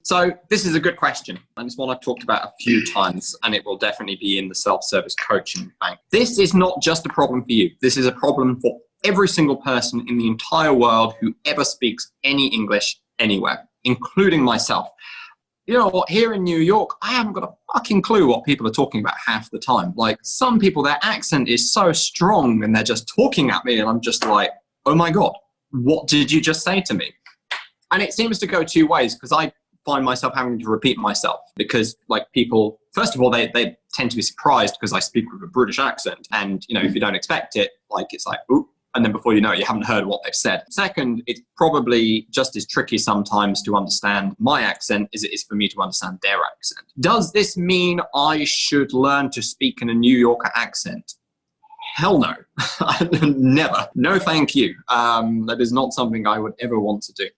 So this is a good question, and it's one I've talked about a few times, and it will definitely be in the self-service coaching bank. This is not just a problem for you. This is a problem for every single person in the entire world who ever speaks any English anywhere, including myself. You know what, here in New York, I haven't got a fucking clue what people are talking about half the time. Like, some people, their accent is so strong and they're just talking at me and I'm just like, oh my God, what did you just say to me? And it seems to go two ways, because I find myself having to repeat myself, because like people, first of all, they tend to be surprised because I speak with a British accent, and you know, if you don't expect it, like it's like, ooh, and then before you know it, you haven't heard what they've said. Second, it's probably just as tricky sometimes to understand my accent as it is for me to understand their accent. Does this mean I should learn to speak in a New Yorker accent? Hell no. Never. No thank you. That is not something I would ever want to do.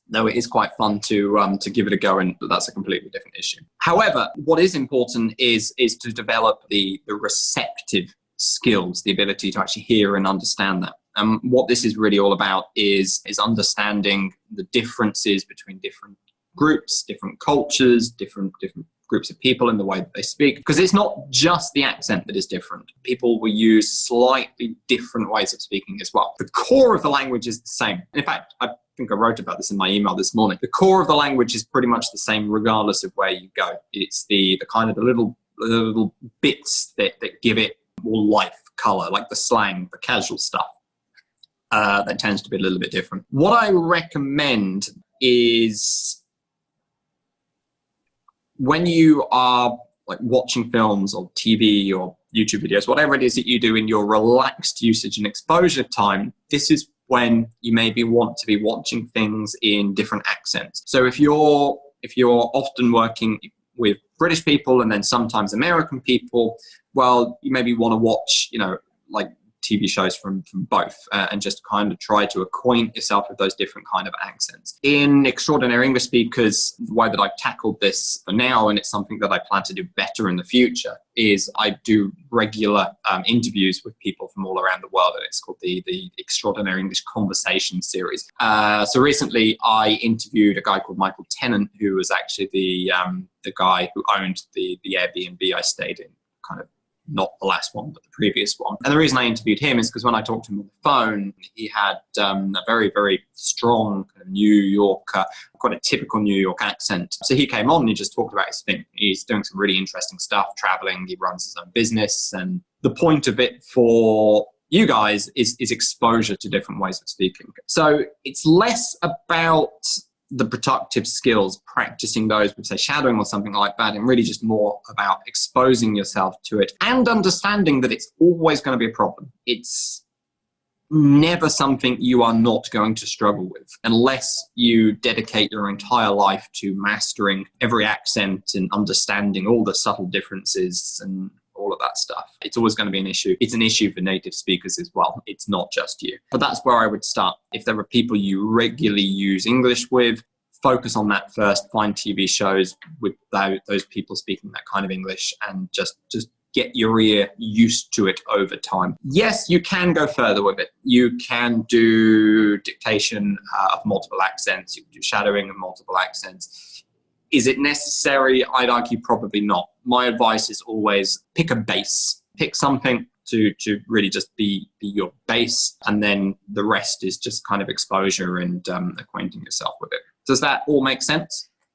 Though it is quite fun to give it a go, and that's a completely different issue. However, what is important is to develop the receptive skills, the ability to actually hear and understand that. What this is really all about is understanding the differences between different groups, different cultures, different groups of people in the way that they speak. Because it's not just the accent that is different. People will use slightly different ways of speaking as well. The core of the language is the same. In fact, I think I wrote about this in my email this morning. The core of the language is pretty much the same regardless of where you go. It's the kind of the little bits that give it more life, color, like the slang, the casual stuff. That tends to be a little bit different. What I recommend is, when you are like watching films or TV or YouTube videos, whatever it is that you do in your relaxed usage and exposure time, this is when you maybe want to be watching things in different accents. So if you're often working with British people and then sometimes American people, well, you maybe want to watch, you know, like TV shows from both, and just kind of try to acquaint yourself with those different kind of accents. In Extraordinary English Speakers, the way that I've tackled this for now, and it's something that I plan to do better in the future, is I do regular interviews with people from all around the world, and it's called the Extraordinary English Conversation series. So recently I interviewed a guy called Michael Tennant, who was actually the guy who owned the Airbnb I stayed in, kind of not the last one, but the previous one. And the reason I interviewed him is because when I talked to him on the phone, he had a very, very strong kind of New Yorker, quite a typical New York accent. So he came on and he just talked about his thing. He's doing some really interesting stuff, traveling, he runs his own business. And the point of it for you guys is exposure to different ways of speaking. So it's less about the productive skills, practicing those with, say, shadowing or something like that, and really just more about exposing yourself to it and understanding that it's always going to be a problem. It's never something you are not going to struggle with unless you dedicate your entire life to mastering every accent and understanding all the subtle differences and all of that stuff. It's always going to be an issue. It's an issue for native speakers as well. It's not just you. But that's where I would start. If there are people you regularly use English with, focus on that first. Find TV shows with those people speaking that kind of English, and just get your ear used to it over time. Yes, you can go further with it. You can do dictation of multiple accents. You can do shadowing of multiple accents. Is it necessary? I'd argue probably not. My advice is always pick a base. Pick something to really just be your base, and then the rest is just kind of exposure and acquainting yourself with it. Does that all make sense?